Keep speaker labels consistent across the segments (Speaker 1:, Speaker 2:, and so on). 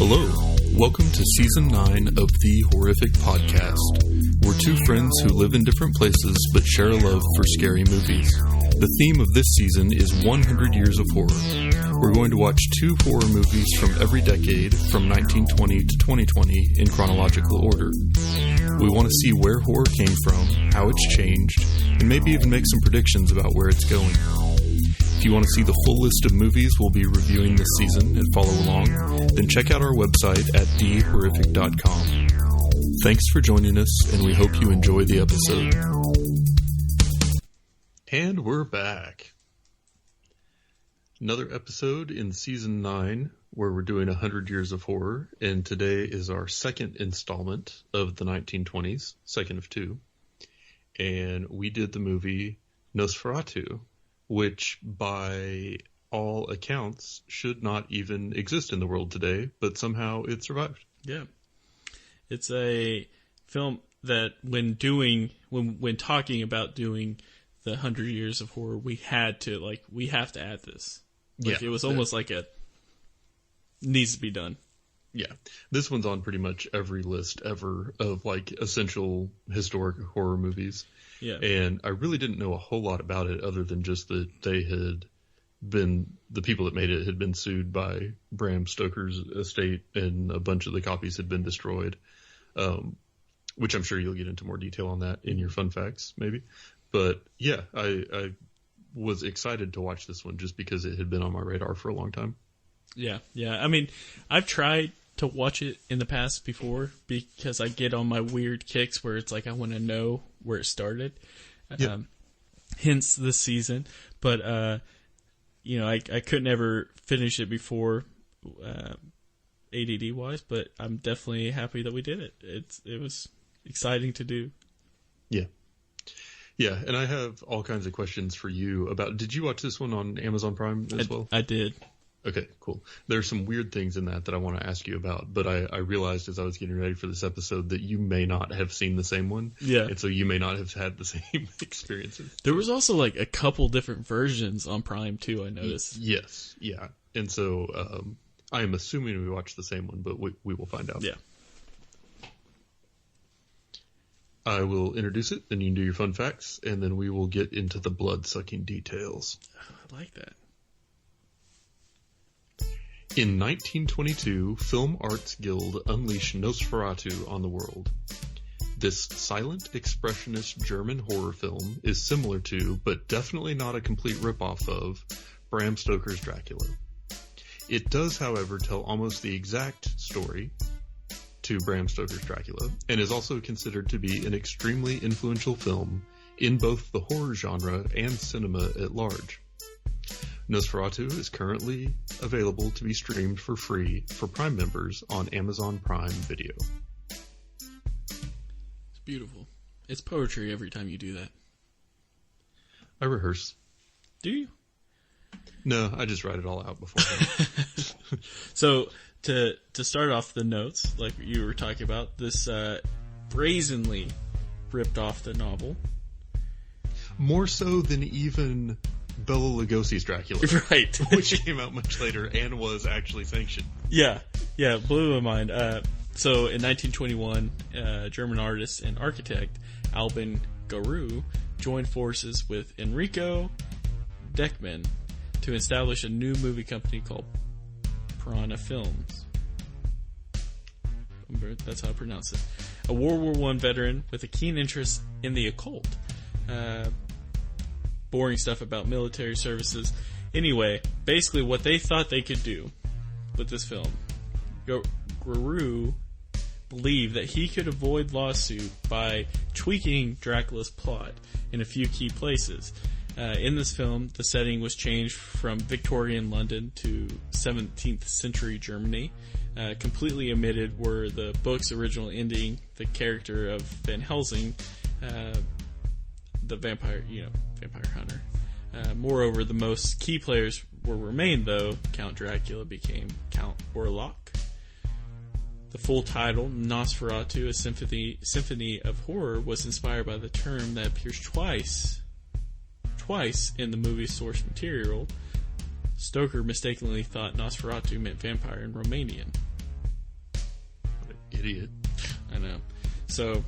Speaker 1: Hello, welcome to Season 9 of The Horrific Podcast. We're two friends who live in different places but share a love for scary movies. The theme of this season is 100 Years of Horror. We're going to watch two horror movies from every decade, from 1920 to 2020, in chronological order. We want to see where horror came from, how it's changed, and maybe even make some predictions about where it's going. If you want to see the full list of movies we'll be reviewing this season and follow along, then check out our website at thehorrific.com. Thanks for joining us, and we hope you enjoy the episode. And we're back. Another episode in Season 9, where we're doing 100 Years of Horror, and today is our second installment of the 1920s, second of two. And we did the movie Nosferatu, which by all accounts should not even exist in the world today, but somehow it survived.
Speaker 2: Yeah. It's a film that when talking about doing the 100 Years of Horror, we have to add this. It was almost like it needs to be done.
Speaker 1: Yeah. This one's on pretty much every list ever of essential historic horror movies.
Speaker 2: Yeah.
Speaker 1: And I really didn't know a whole lot about it other than just that the people that made it had been sued by Bram Stoker's estate and a bunch of the copies had been destroyed, which I'm sure you'll get into more detail on that in your fun facts, maybe. But yeah, I was excited to watch this one just because it had been on my radar for a long time.
Speaker 2: Yeah. I mean, I've tried to watch it in the past before because I get on my weird kicks where it's like I want to know where it started. Hence this season. But, I couldn't ever finish it before ADD-wise, but I'm definitely happy that we did it. It was exciting to do. Yeah.
Speaker 1: Yeah, and I have all kinds of questions for you about... Did you watch this one on Amazon Prime as well?
Speaker 2: I did.
Speaker 1: Okay, cool. There's some weird things in that I want to ask you about, but I realized as I was getting ready for this episode that you may not have seen the same one.
Speaker 2: Yeah.
Speaker 1: And so you may not have had the same experiences.
Speaker 2: There was also a couple different versions on Prime too, I noticed.
Speaker 1: Yes, yeah. And so I am assuming we watched the same one, but we will find out.
Speaker 2: Yeah.
Speaker 1: I will introduce it, then you can do your fun facts, and then we will get into the blood-sucking details.
Speaker 2: I like that.
Speaker 1: In 1922, Film Arts Guild unleashed Nosferatu on the world. This silent, expressionist German horror film is similar to, but definitely not a complete ripoff of, Bram Stoker's Dracula. It does, however, tell almost the exact story to Bram Stoker's Dracula, and is also considered to be an extremely influential film in both the horror genre and cinema at large. Nosferatu is currently available to be streamed for free for Prime members on Amazon Prime Video.
Speaker 2: It's beautiful. It's poetry every time you do that.
Speaker 1: I rehearse.
Speaker 2: Do you?
Speaker 1: No, I just write it all out beforehand.
Speaker 2: So, to start off the notes, like you were talking about, this brazenly ripped off the novel. More so than even Bela Lugosi's Dracula.
Speaker 1: Right. Which came out much later and was actually sanctioned.
Speaker 2: Yeah, blew my mind. So, in 1921, German artist and architect Albin Garou joined forces with Enrico Deckman to establish a new movie company called Piranha Films. That's how I pronounce it. A World War I veteran with a keen interest in the occult. Boring stuff about military services. Anyway, basically what they thought they could do with this film. Garou believed that he could avoid lawsuit by tweaking Dracula's plot in a few key places. In this film, the setting was changed from Victorian London to 17th century Germany. Completely omitted were the book's original ending, the character of Van Helsing, the vampire hunter. Moreover, the most key players were remained, though. Count Dracula became Count Orlok. The full title, Nosferatu, a symphony of horror, was inspired by the term that appears twice in the movie's source material. Stoker mistakenly thought Nosferatu meant vampire in Romanian.
Speaker 1: Idiot.
Speaker 2: I know. So,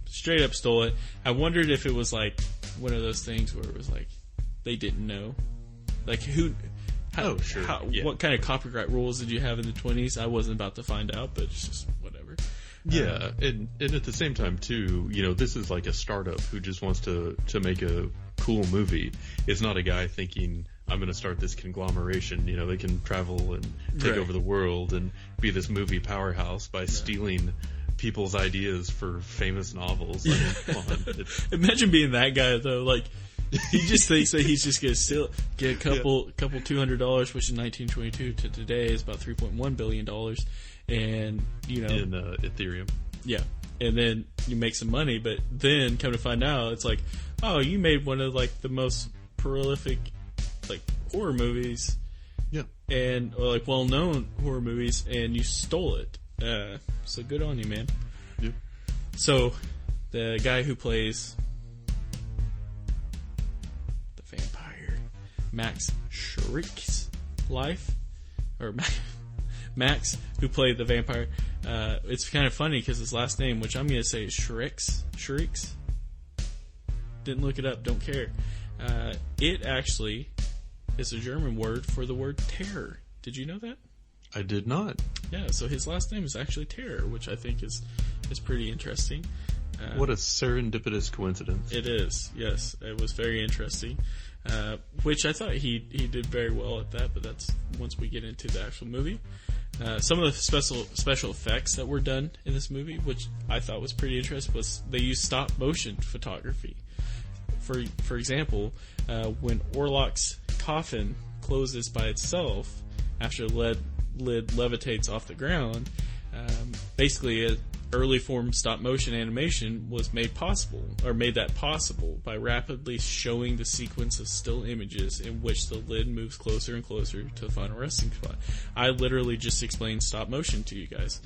Speaker 2: straight up stole it. I wondered if it was like one of those things where it was like they didn't know, like who.
Speaker 1: How,
Speaker 2: what kind of copyright rules did you have in the 20s? I wasn't about to find out, but it's just whatever.
Speaker 1: Yeah, and at the same time too, this is like a startup who just wants to make a cool movie. It's not a guy thinking, I'm going to start this conglomeration. They can travel and take over the world and be this movie powerhouse by stealing people's ideas for famous novels. I mean, come on.
Speaker 2: Imagine being that guy though. Like, he just thinks that he's just going to get a couple $200, which in 1922 to today is about $3.1 billion, and
Speaker 1: in Ethereum.
Speaker 2: Yeah, and then you make some money, but then come to find out, it's like, oh, you made one of like the most prolific like horror movies, and or like well-known horror movies, and you stole it. So good on you, man.
Speaker 1: Yeah.
Speaker 2: So the guy who plays the vampire, Max Schreck's life, or Max, who played the vampire, it's kind of funny because his last name, which I'm going to say is Schreck's. Didn't look it up, don't care. It actually is a German word for the word terror. Did you know that?
Speaker 1: I did not.
Speaker 2: Yeah, so his last name is actually Terror, which I think is pretty interesting.
Speaker 1: What a serendipitous coincidence.
Speaker 2: It is, yes. It was very interesting. Which I thought he did very well at that, but that's once we get into the actual movie. Some of the special effects that were done in this movie, which I thought was pretty interesting, was they used stop motion photography. For example, when Orlok's coffin closes by itself after the lid levitates off the ground, basically an early form stop motion animation was made that possible by rapidly showing the sequence of still images in which the lid moves closer and closer to the final resting spot. I literally just explained stop motion to you guys.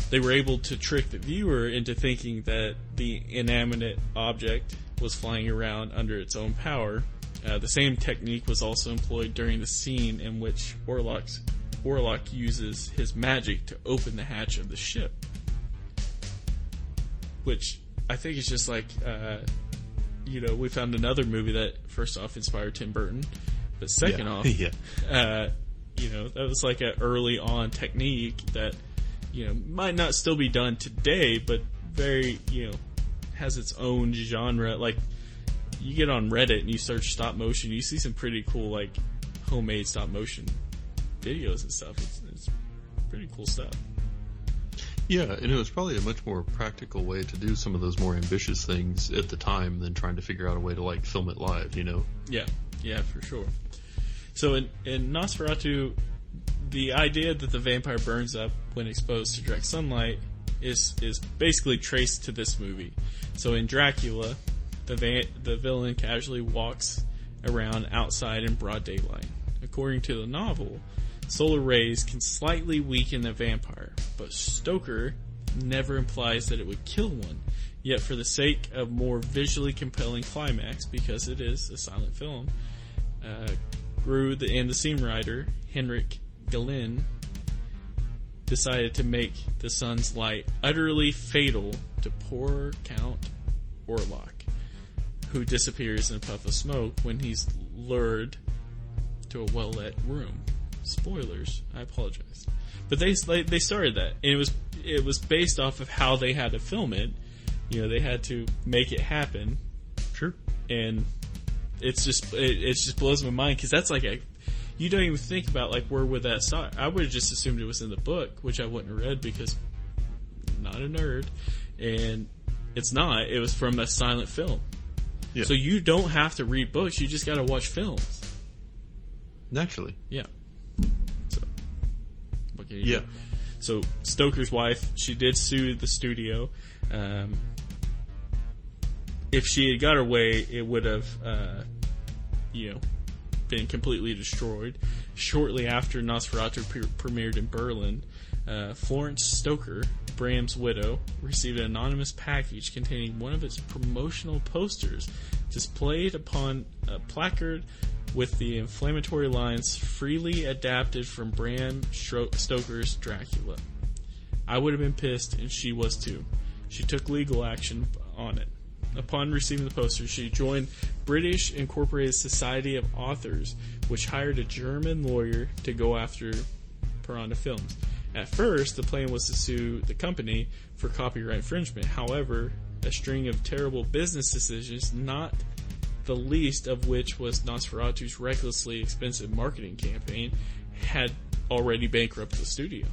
Speaker 2: They were able to trick the viewer into thinking that the inanimate object was flying around under its own power. The same technique was also employed during the scene in which Orlok uses his magic to open the hatch of the ship. Which I think is just like, we found another movie that first off inspired Tim Burton, but second off, that was like an early on technique that, might not still be done today, but very, has its own genre. Like, you get on Reddit and you search stop motion, you see some pretty cool, like, homemade stop motion videos and stuff. It's pretty cool stuff.
Speaker 1: Yeah, and it was probably a much more practical way to do some of those more ambitious things at the time than trying to figure out a way to, like, film it live,
Speaker 2: Yeah, for sure. So in Nosferatu, the idea that the vampire burns up when exposed to direct sunlight is basically traced to this movie. So in Dracula, the villain casually walks around outside in broad daylight. According to the novel, solar rays can slightly weaken the vampire, but Stoker never implies that it would kill one. Yet for the sake of more visually compelling climax, because it is a silent film, and the scene writer, Henrik Galin, decided to make the sun's light utterly fatal to poor Count Orlok, who disappears in a puff of smoke when he's lured to a well-lit room. Spoilers, I apologize. But they started that, and it was based off of how they had to film it. They had to make it happen.
Speaker 1: Sure.
Speaker 2: And it just blows my mind, because that's like you don't even think about, like, where would that start. I would have just assumed it was in the book, which I wouldn't have read because I'm not a nerd, and it's not. It was from a silent film. Yeah. So you don't have to read books, you just got to watch films.
Speaker 1: Naturally.
Speaker 2: Yeah. So, what can you do? So Stoker's wife, she did sue the studio. If she had got her way, it would have, been completely destroyed. Shortly after Nosferatu premiered in Berlin, Florence Stoker, Bram's widow, received an anonymous package containing one of its promotional posters displayed upon a placard with the inflammatory lines freely adapted from Bram Stoker's Dracula. I would have been pissed, and she was too. She took legal action on it. Upon receiving the poster, she joined British Incorporated Society of Authors, which hired a German lawyer to go after Piranha Films. At first, the plan was to sue the company for copyright infringement. However, a string of terrible business decisions, not the least of which was Nosferatu's recklessly expensive marketing campaign, had already bankrupted the studio.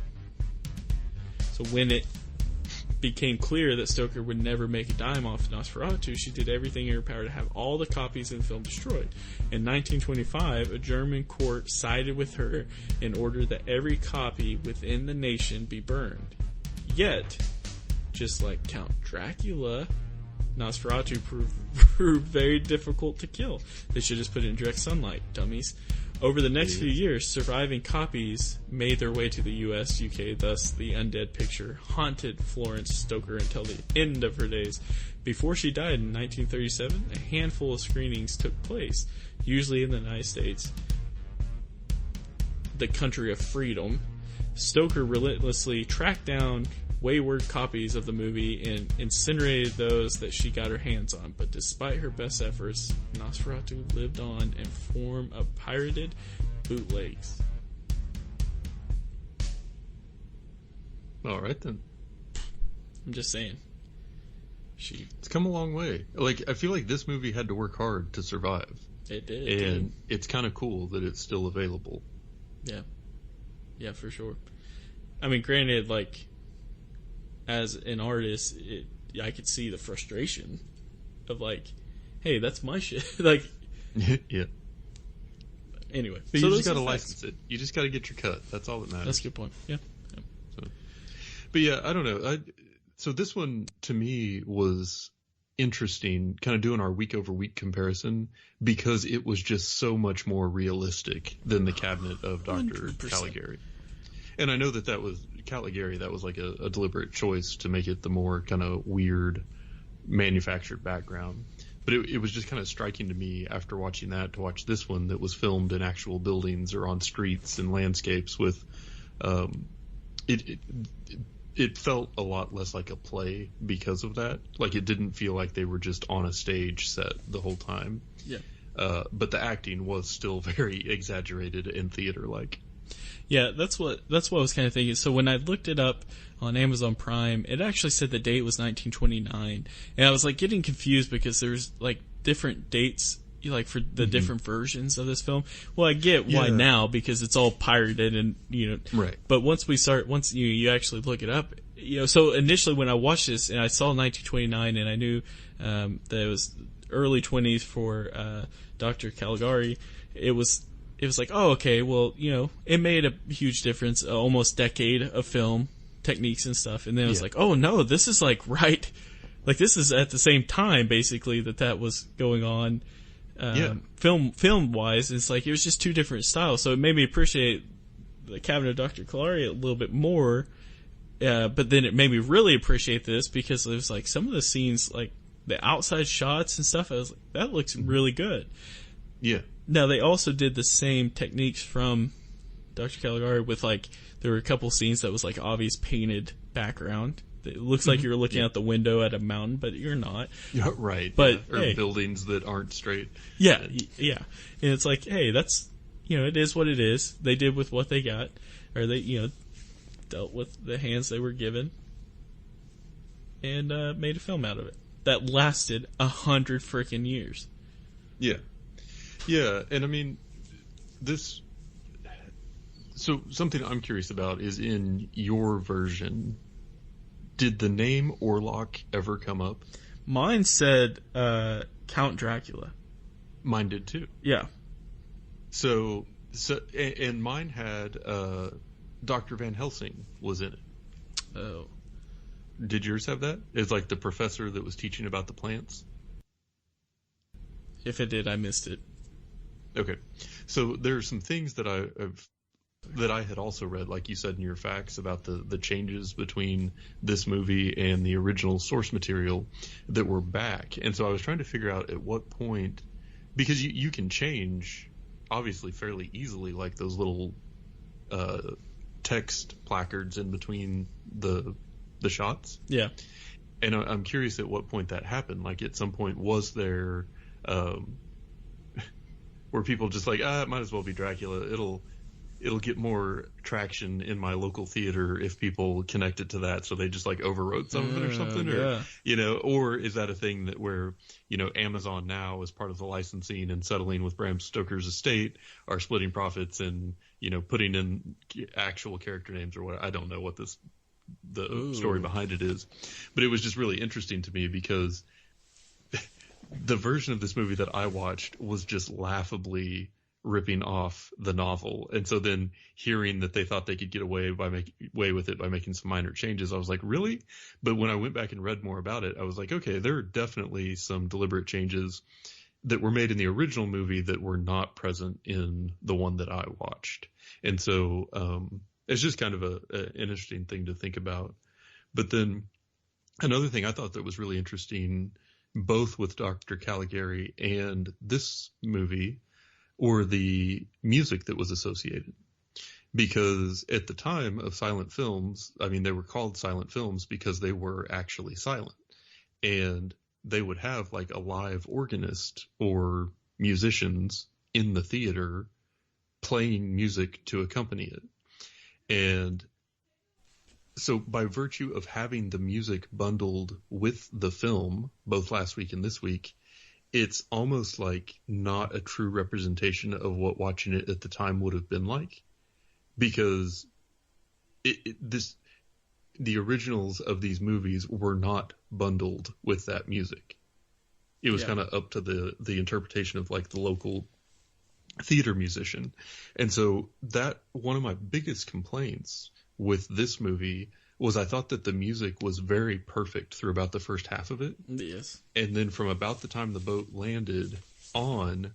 Speaker 2: So when it became clear that Stoker would never make a dime off Nosferatu, she did everything in her power to have all the copies of the film destroyed. In 1925, a German court sided with her and ordered that every copy within the nation be burned. Yet, just like Count Dracula, Nosferatu proved very difficult to kill. They should just put it in direct sunlight, dummies. Over the next few years, surviving copies made their way to the US, UK, thus the undead picture haunted Florence Stoker until the end of her days. Before she died in 1937, a handful of screenings took place, usually in the United States, the country of freedom. Stoker relentlessly tracked down wayward copies of the movie and incinerated those that she got her hands on. But despite her best efforts, Nosferatu lived on in form of pirated bootlegs.
Speaker 1: All right then.
Speaker 2: I'm just saying.
Speaker 1: It's come a long way. Like, I feel like this movie had to work hard to survive.
Speaker 2: It did.
Speaker 1: And it's kind of cool that it's still available.
Speaker 2: Yeah. Yeah, for sure. I mean, granted, like, as an artist, I could see the frustration of like, hey, that's my shit. Like,
Speaker 1: yeah.
Speaker 2: Anyway,
Speaker 1: but you just got to license it. You just got to get your cut. That's all that matters.
Speaker 2: That's a good point. Yeah.
Speaker 1: But yeah, I don't know. So this one to me was interesting, kind of doing our week over week comparison, because it was just so much more realistic than the Cabinet of Dr. 100%. Caligari. And I know that was Caligari, that was like a deliberate choice to make it the more kind of weird manufactured background. But it was just kind of striking to me after watching that to watch this one that was filmed in actual buildings or on streets and landscapes with it felt a lot less like a play because of that. Like, it didn't feel like they were just on a stage set the whole time.
Speaker 2: Yeah.
Speaker 1: But the acting was still very exaggerated and theater-like.
Speaker 2: Yeah, that's what I was kind of thinking. So when I looked it up on Amazon Prime, it actually said the date was 1929, and I was like getting confused because there's like different dates, like for the different versions of this film. Well, I get why now, because it's all pirated and
Speaker 1: right.
Speaker 2: But once you actually look it up, so initially when I watched this and I saw 1929 and I knew that it was early 20s for Dr. Caligari, it was like, oh, okay, well, it made a huge difference, almost decade of film techniques and stuff. And then it was like, oh no, this is like right, like this is at the same time basically that was going on, film wise. It's like, it was just two different styles. So it made me appreciate the Cabinet of Dr. Caligari a little bit more. But then it made me really appreciate this because it was like some of the scenes, like the outside shots and stuff, I was like, that looks really good.
Speaker 1: Yeah.
Speaker 2: Now, they also did the same techniques from Dr. Caligari with, like, there were a couple scenes that was, like, obvious painted background. It looks like you're looking out the window at a mountain, but you're not.
Speaker 1: Yeah, right.
Speaker 2: But,
Speaker 1: or buildings that aren't straight.
Speaker 2: Yeah, yeah. And it's like, hey, that's, it is what it is. They did with what they got. Or they, dealt with the hands they were given. And made a film out of it. That lasted 100 freaking years.
Speaker 1: Yeah. Yeah, and I mean, so something I'm curious about is in your version, did the name Orlok ever come up?
Speaker 2: Mine said Count Dracula.
Speaker 1: Mine did too.
Speaker 2: Yeah.
Speaker 1: So and mine had Dr. Van Helsing was in it.
Speaker 2: Oh.
Speaker 1: Did yours have that? It's like the professor that was teaching about the plants?
Speaker 2: If it did, I missed it.
Speaker 1: Okay, so there are some things that I had also read, like you said in your facts, about the changes between this movie and the original source material that were back. And so I was trying to figure out at what point, because you can change, obviously, fairly easily, like those little text placards in between the shots.
Speaker 2: Yeah.
Speaker 1: And I'm curious at what point that happened. Like, at some point, was there were people just like, it might as well be Dracula. It'll get more traction in my local theater if people connect it to that, so they just like overwrote some of it or something, or or is that a thing that where Amazon now, as part of the licensing and settling with Bram Stoker's estate, are splitting profits and putting in actual character names or what? I don't know what the story behind it is, but it was just really interesting to me because the version of this movie that I watched was just laughably ripping off the novel. And so then hearing that they thought they could get away with it by making some minor changes, I was like, really? But when I went back and read more about it, I was like, okay, there are definitely some deliberate changes that were made in the original movie that were not present in the one that I watched. And so it's just kind of an interesting thing to think about. But then another thing I thought that was really interesting, both with Dr. Caligari and this movie, or the music that was associated. Because at the time of silent films, I mean, they were called silent films because they were actually silent. And they would have like a live organist or musicians in the theater playing music to accompany it. And so by virtue of having the music bundled with the film, both last week and this week, it's almost like not a true representation of what watching it at the time would have been like, because the originals of these movies were not bundled with that music. It was kind of up to the interpretation of like the local theater musician. And so that one of my biggest complaints with this movie was I thought that the music was very perfect through about the first half of it.
Speaker 2: Yes.
Speaker 1: And then from about the time the boat landed on,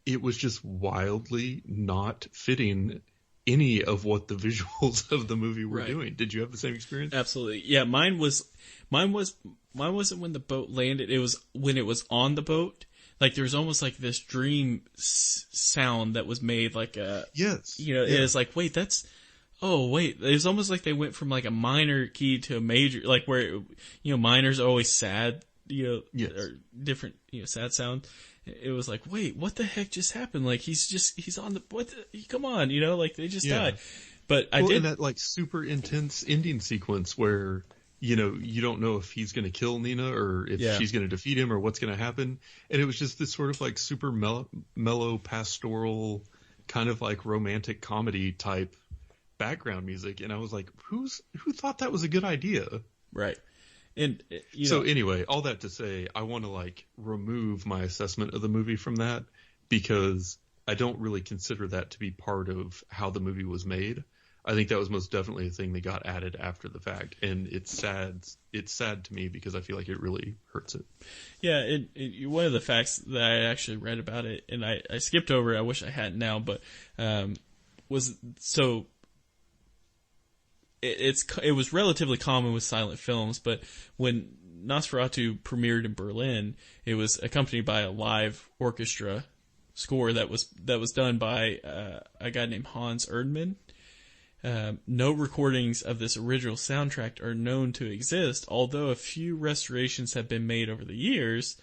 Speaker 1: it was just wildly not fitting any of what the visuals of the movie were doing. Did you have the same experience?
Speaker 2: Absolutely. Yeah, mine wasn't when the boat landed. It was when it was on the boat. Like there was almost like this dream sound that was made like a...
Speaker 1: Yes.
Speaker 2: It was like, wait, that's... Oh, wait, it was almost like they went from like a minor key to a major, like where, minors are always sad, or different, sad sound. It was like, wait, what the heck just happened? Like he's on the, come on, like they just died. But I did.
Speaker 1: And that like super intense ending sequence where, you don't know if he's going to kill Nina or if she's going to defeat him or what's going to happen. And it was just this sort of like super mellow pastoral kind of like romantic comedy type background music, and I was like, who thought that was a good idea?
Speaker 2: Right. And
Speaker 1: so anyway, all that to say, I want to like remove my assessment of the movie from that, because I don't really consider that to be part of how the movie was made. I think that was most definitely a thing that got added after the fact, and it's sad to me because I feel like it really hurts it.
Speaker 2: Yeah, one of the facts that I actually read about it, and I skipped over it, I wish I hadn't now, but was so it was relatively common with silent films, but when Nosferatu premiered in Berlin, it was accompanied by a live orchestra score that was done by a guy named Hans Erdmann. No recordings of this original soundtrack are known to exist, although a few restorations have been made over the years.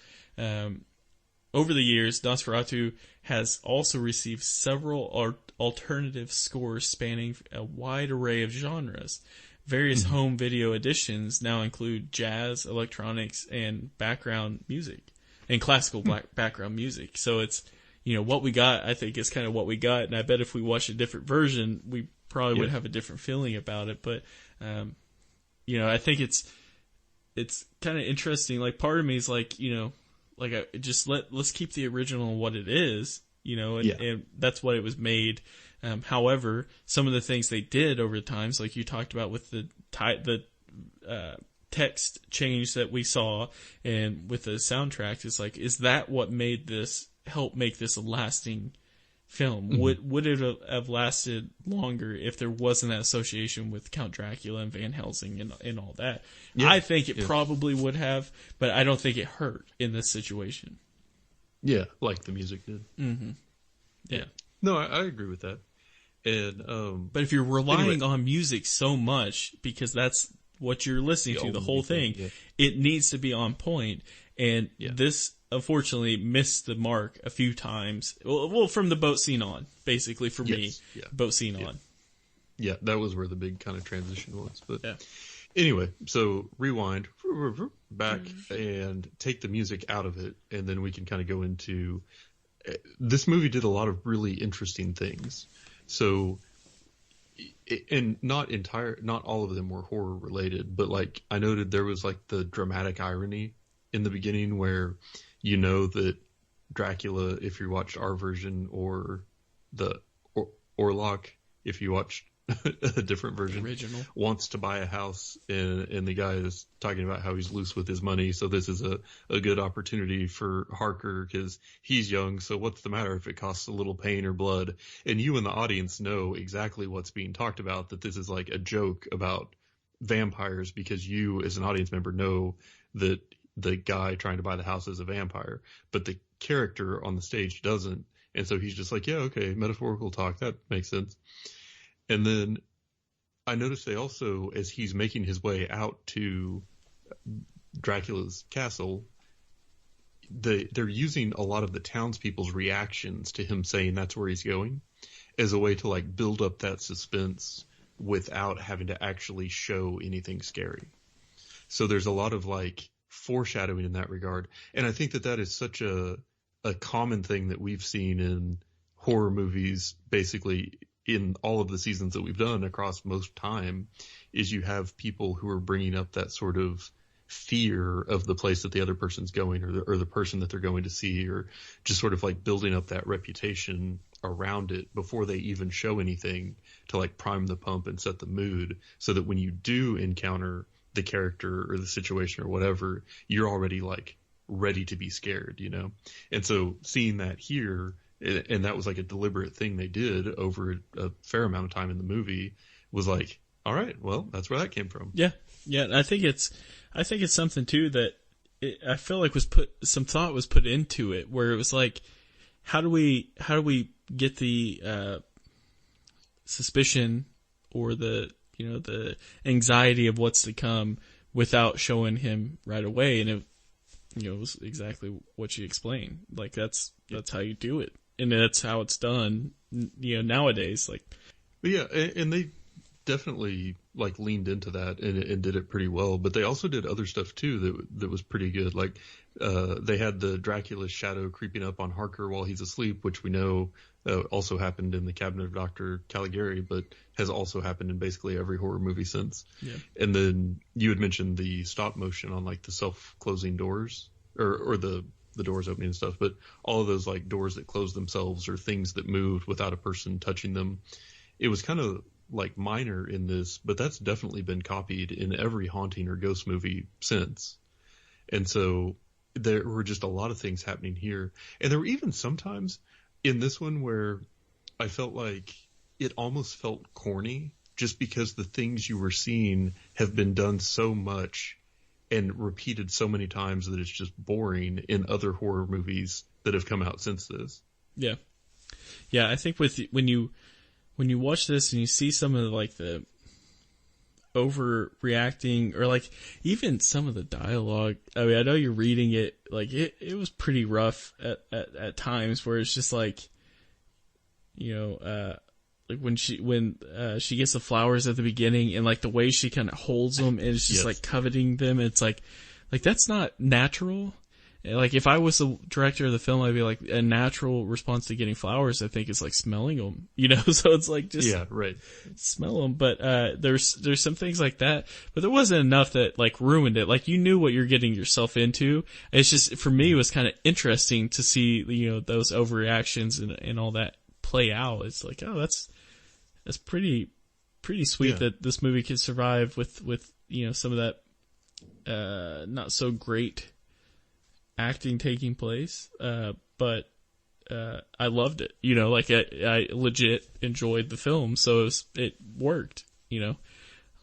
Speaker 2: Nosferatu has also received several alternative scores spanning a wide array of genres. Various home video editions now include jazz, electronics, and background music, and classical background music. So it's, what we got, I think, is kind of what we got, and I bet if we watched a different version, we probably would have a different feeling about it. But, I think it's kind of interesting. Like, part of me is like, let's keep the original what it is, and that's what it was made. However, some of the things they did over time, like you talked about with the text change that we saw, and with the soundtrack, it's like, is that what help make this a lasting film? Mm-hmm. Would it have lasted longer if there wasn't that association with Count Dracula and Van Helsing and all that? Yeah. I think it probably would have, but I don't think it hurt in this situation.
Speaker 1: Yeah, like the music did.
Speaker 2: Mm-hmm. Yeah.
Speaker 1: No, I agree with that. And
Speaker 2: but if you're relying on music so much because that's what you're listening to the whole thing, it needs to be on point. And this unfortunately missed the mark a few times. Well, from the boat scene on, basically for me, boat scene on.
Speaker 1: Yeah, that was where the big kind of transition was. But anyway, so rewind back and take the music out of it, and then we can kind of go into. This movie did a lot of really interesting things. So, and not all of them were horror related, but like I noted there was like the dramatic irony in the beginning where you know that Dracula, if you watched our version, or the Orlok, if you watched a different version,
Speaker 2: original,
Speaker 1: wants to buy a house, and the guy is talking about how he's loose with his money, so this is a good opportunity for Harker because he's young, so what's the matter if it costs a little pain or blood? And you in the audience know exactly what's being talked about, that this is like a joke about vampires, because you as an audience member know that the guy trying to buy the house is a vampire, but the character on the stage doesn't, and so he's just like, yeah, okay, metaphorical talk, that makes sense. And then I noticed they also, as he's making his way out to Dracula's castle, they're using a lot of the townspeople's reactions to him saying that's where he's going as a way to like build up that suspense without having to actually show anything scary. So there's a lot of like foreshadowing in that regard. And I think that is such a common thing that we've seen in horror movies, basically in all of the seasons that we've done across most time, is you have people who are bringing up that sort of fear of the place that the other person's going, or the person that they're going to see, or just sort of like building up that reputation around it before they even show anything to like prime the pump and set the mood, so that when you do encounter the character or the situation or whatever, you're already like ready to be scared, you know? And so seeing that here, and that was like a deliberate thing they did over a fair amount of time in the movie, was like, all right, well, that's where that came from.
Speaker 2: Yeah. I think it's something too that I feel like some thought was put into it, where it was like, how do we get the suspicion or the anxiety of what's to come without showing him right away? And it was exactly what you explained. Like that's how you do it. And that's how it's done, nowadays. Like,
Speaker 1: but yeah, and they definitely like leaned into that and did it pretty well. But they also did other stuff too that was pretty good. Like, they had the Dracula's shadow creeping up on Harker while he's asleep, which we know also happened in the Cabinet of Dr. Caligari, but has also happened in basically every horror movie since.
Speaker 2: Yeah.
Speaker 1: And then you had mentioned the stop motion on like the self-closing doors, or the doors opening and stuff, but all of those like doors that close themselves or things that moved without a person touching them. It was kind of like minor in this, but that's definitely been copied in every haunting or ghost movie since. And so there were just a lot of things happening here. And there were even sometimes in this one where I felt like it almost felt corny, just because the things you were seeing have been done so much and repeated so many times that it's just boring in other horror movies that have come out since this.
Speaker 2: Yeah. I think when you watch this and you see some of like the overreacting, or like even some of the dialogue, I mean, I know you're reading it, like it was pretty rough at times, where it's just like, like when she gets the flowers at the beginning, and like the way she kind of holds them, and it's just like coveting them. It's like that's not natural. Like if I was the director of the film, I'd be like, a natural response to getting flowers, I think, is like smelling them, So it's like, just smell them. But there's some things like that, but there wasn't enough that like ruined it. Like you knew what you're getting yourself into. It's just, for me, it was kind of interesting to see those overreactions and all that play out. It's like, oh, that's pretty sweet that this movie could survive with some of that not so great acting taking place, but I loved it. Like I legit enjoyed the film, so it worked. I'll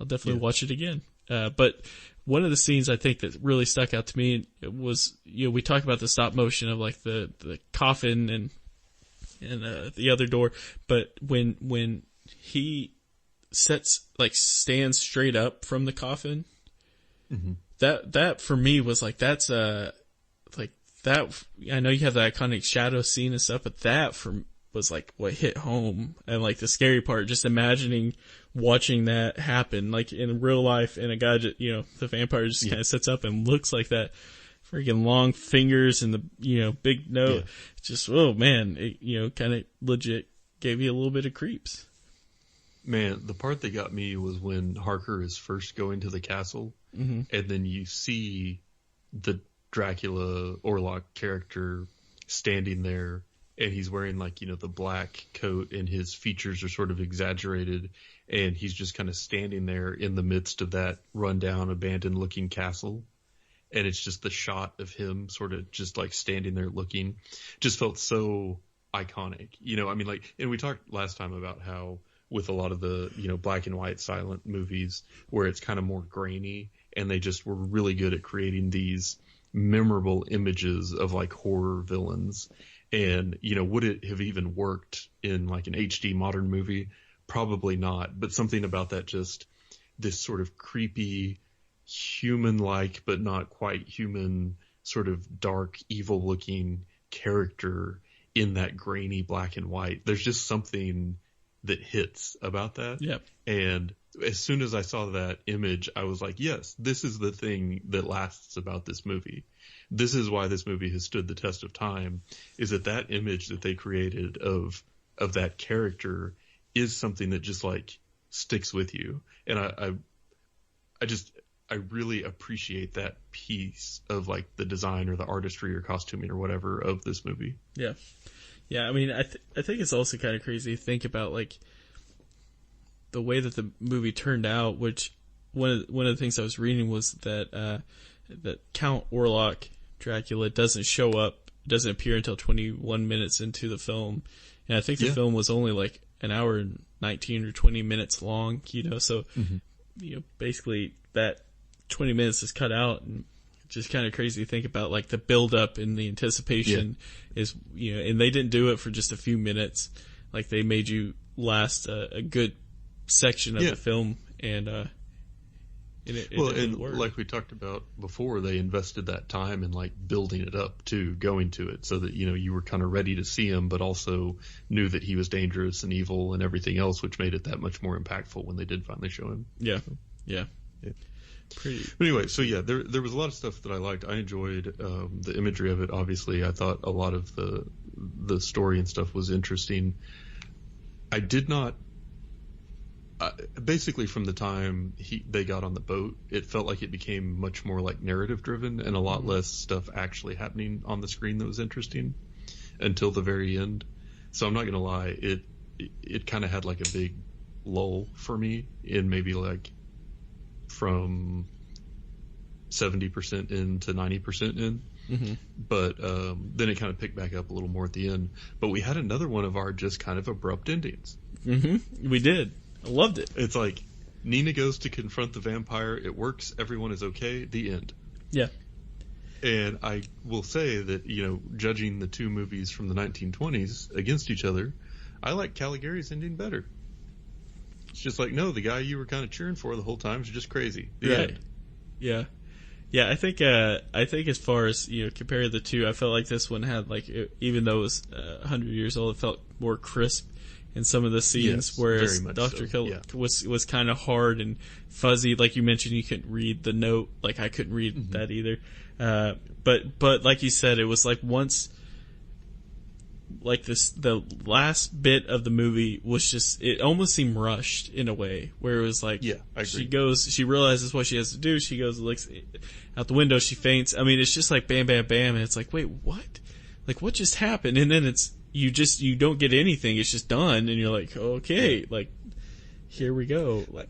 Speaker 2: definitely watch it again. But one of the scenes I think that really stuck out to me was, we talked about the stop motion of like the coffin and and the other door. But when he stands straight up from the coffin, that for me was like, that's like that. I know you have the iconic shadow scene and stuff, but that was like what hit home, and like the scary part, just imagining watching that happen, like in real life, and a guy just, the vampire just kind of sits up and looks like that, freaking long fingers and the, big nose. Just, oh man, it, kind of legit gave you a little bit of creeps.
Speaker 1: Man, the part that got me was when Harker is first going to the castle, and then you see the Dracula Orlok character standing there, and he's wearing like, the black coat, and his features are sort of exaggerated, and he's just kind of standing there in the midst of that rundown, abandoned looking castle. And it's just the shot of him sort of just like standing there looking, just felt so iconic, and we talked last time about how with a lot of the, black and white silent movies where it's kind of more grainy, and they just were really good at creating these memorable images of like horror villains. And, would it have even worked in like an HD modern movie? Probably not. But something about that, just this sort of creepy, human-like, but not quite human, sort of dark, evil-looking character in that grainy black and white. There's just something that hits about that.
Speaker 2: Yep.
Speaker 1: And as soon as I saw that image, I was like, yes, this is the thing that lasts about this movie. This is why this movie has stood the test of time, is that image that they created of that character is something that just like sticks with you. And I really appreciate that piece of like the design or the artistry or costuming or wwhatever of this movie.
Speaker 2: Yeah. Yeah, I mean, I think it's also kind of crazy to think about like the way that the movie turned out. Which one of the things I was reading was that that Count Orlok Dracula doesn't appear until 21 minutes into the film, and I think the film was only like an hour and 19 or 20 minutes long. So basically that 20 minutes is cut out, and just kind of crazy to think about like the build up and the anticipation is, and they didn't do it for just a few minutes. Like they made you last a good section of the film, and it worked.
Speaker 1: Like we talked about before, they invested that time in like building it up to going to it, so that you were kind of ready to see him, but also knew that he was dangerous and evil and everything else, which made it that much more impactful when they did finally show him.
Speaker 2: Yeah.
Speaker 1: But anyway, so there was a lot of stuff that I liked. I enjoyed the imagery of it. Obviously, I thought a lot of the story and stuff was interesting. I did not. Basically, from the time they got on the boat, it felt like it became much more like narrative driven, and a lot less stuff actually happening on the screen that was interesting until the very end. So I'm not gonna lie, it kind of had like a big lull for me in maybe like from 70% in to 90% in. But then it kind of picked back up a little more at the end. But we had another one of our just kind of abrupt endings.
Speaker 2: We did. I loved it.
Speaker 1: It's like Nina goes to confront the vampire. It works. Everyone is okay. The end.
Speaker 2: Yeah.
Speaker 1: And I will say that, judging the two movies from the 1920s against each other, I like Caligari's ending better. It's just like, no, the guy you were kind of cheering for the whole time is just crazy. The end.
Speaker 2: Yeah. Yeah, I think as far as, comparing the two, I felt like this one had like, even though it was 100 years old, it felt more crisp in some of the scenes, whereas Dr. Kill was kind of hard and fuzzy. Like you mentioned, you couldn't read the note. Like I couldn't read that either. But like you said, it was like once, like the last bit of the movie was just, it almost seemed rushed in a way, where it was like,
Speaker 1: I agree.
Speaker 2: she realizes what she has to do. She goes, looks out the window, she faints. I mean, it's just like bam, bam, bam. And it's like, wait, what? Like what just happened? And then you don't get anything. It's just done. And you're like, okay, like here we go. Like,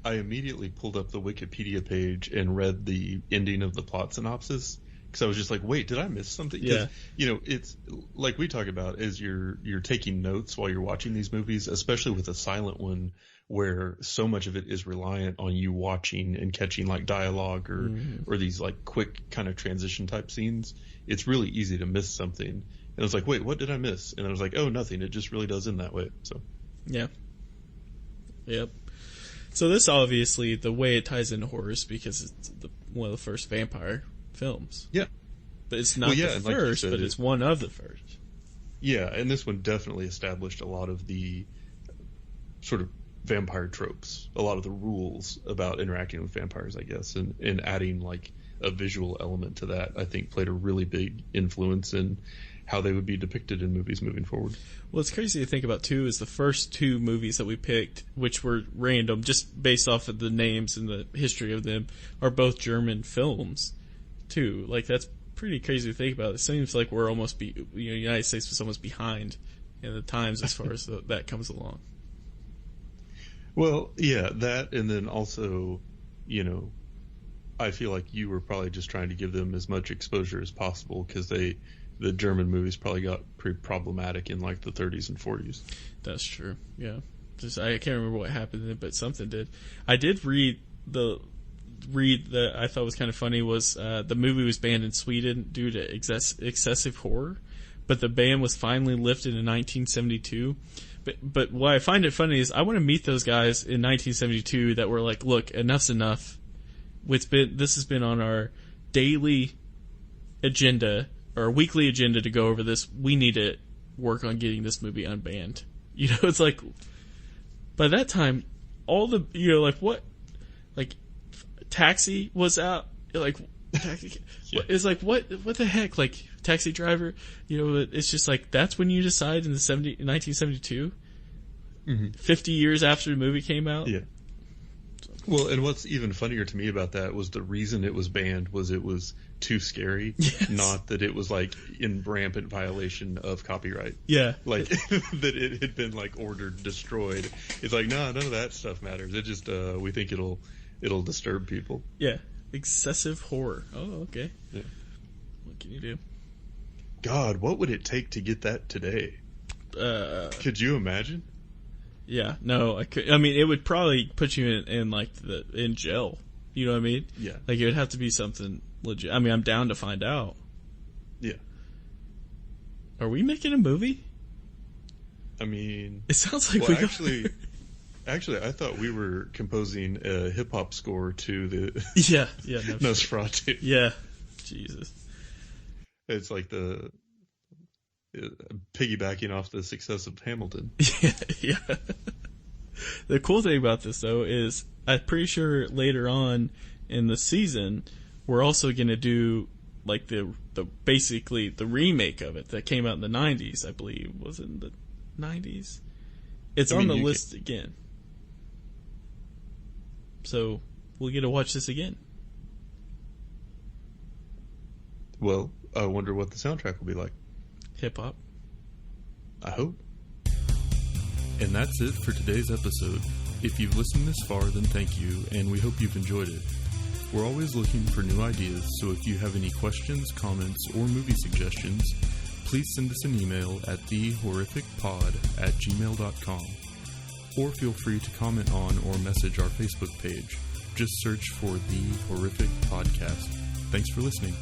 Speaker 1: I immediately pulled up the Wikipedia page and read the ending of the plot synopsis, because I was just like, wait, did I miss something?
Speaker 2: Yeah.
Speaker 1: It's like we talk about, is you're taking notes while you're watching these movies, especially with a silent one, where so much of it is reliant on you watching and catching like dialogue or these like quick kind of transition type scenes. It's really easy to miss something. And I was like, wait, what did I miss? And I was like, oh, nothing. It just really does end that way. So
Speaker 2: Yeah. Yep. So this obviously, the way it ties into horror is because it's one of the first vampire films.
Speaker 1: Yeah.
Speaker 2: But it's not the
Speaker 1: like
Speaker 2: first,
Speaker 1: said,
Speaker 2: but it's one of the first.
Speaker 1: Yeah, and this one definitely established a lot of the sort of vampire tropes, a lot of the rules about interacting with vampires, I guess, and adding like a visual element to that, I think played a really big influence in how they would be depicted in movies moving forward.
Speaker 2: Well, it's crazy to think about, too, is the first two movies that we picked, which were random, just based off of the names and the history of them, are both German films, too. Like, that's pretty crazy to think about. It seems like we're almost, the United States was almost behind in the times as far as that comes along.
Speaker 1: Well, yeah, that, and then also, I feel like you were probably just trying to give them as much exposure as possible, because the German movies probably got pretty problematic in like the 30s and 40s.
Speaker 2: That's true. Yeah. I can't remember what happened then, but something did. I did read that I thought was kind of funny was the movie was banned in Sweden due to excessive horror, but the ban was finally lifted in 1972. But why I find it funny is I want to meet those guys in 1972 that were like, look, enough's enough. This has been on our daily agenda, or weekly agenda, to go over this. We need to work on getting this movie unbanned. It's like, by that time, all the, Taxi was out. Like, Taxi, yeah. It's like, what the heck? Like, Taxi Driver, it's just like, that's when you decide in 1972? Mm-hmm. 50 years after the movie came out?
Speaker 1: Yeah. Well, and what's even funnier to me about that was the reason it was banned was it was too scary, yes. Not that it was like in rampant violation of copyright.
Speaker 2: Yeah.
Speaker 1: Like that it had been like ordered destroyed. It's like, no, none of that stuff matters. It just we think it'll disturb people.
Speaker 2: Yeah. Excessive horror. Oh, okay.
Speaker 1: Yeah.
Speaker 2: What can you do?
Speaker 1: God, what would it take to get that today? Could you imagine?
Speaker 2: Yeah, no, I could. I mean, it would probably put you in jail. You know what I mean?
Speaker 1: Yeah.
Speaker 2: Like, it would have to be something legit. I mean, I'm down to find out.
Speaker 1: Yeah.
Speaker 2: Are we making a movie?
Speaker 1: I mean,
Speaker 2: it sounds like
Speaker 1: Actually, I thought we were composing a hip hop score to the Nosferatu.
Speaker 2: Yeah, Jesus.
Speaker 1: It's like the piggybacking off the success of Hamilton.
Speaker 2: Yeah. The cool thing about this, though, is I'm pretty sure later on in the season we're also going to do like the basically the remake of it that came out in the 90s, I believe. Was it in the 90s? It's on the list again. So we'll get to watch this again.
Speaker 1: Well, I wonder what the soundtrack will be like.
Speaker 2: Hip-hop.
Speaker 1: I hope.
Speaker 3: And that's it for today's episode. If you've listened this far, then thank you, and we hope you've enjoyed it. We're always looking for new ideas, so if you have any questions, comments, or movie suggestions, please send us an email at thehorrificpod@gmail.com, or feel free to comment on or message our Facebook page. Just search for The Horrific Podcast. Thanks for listening.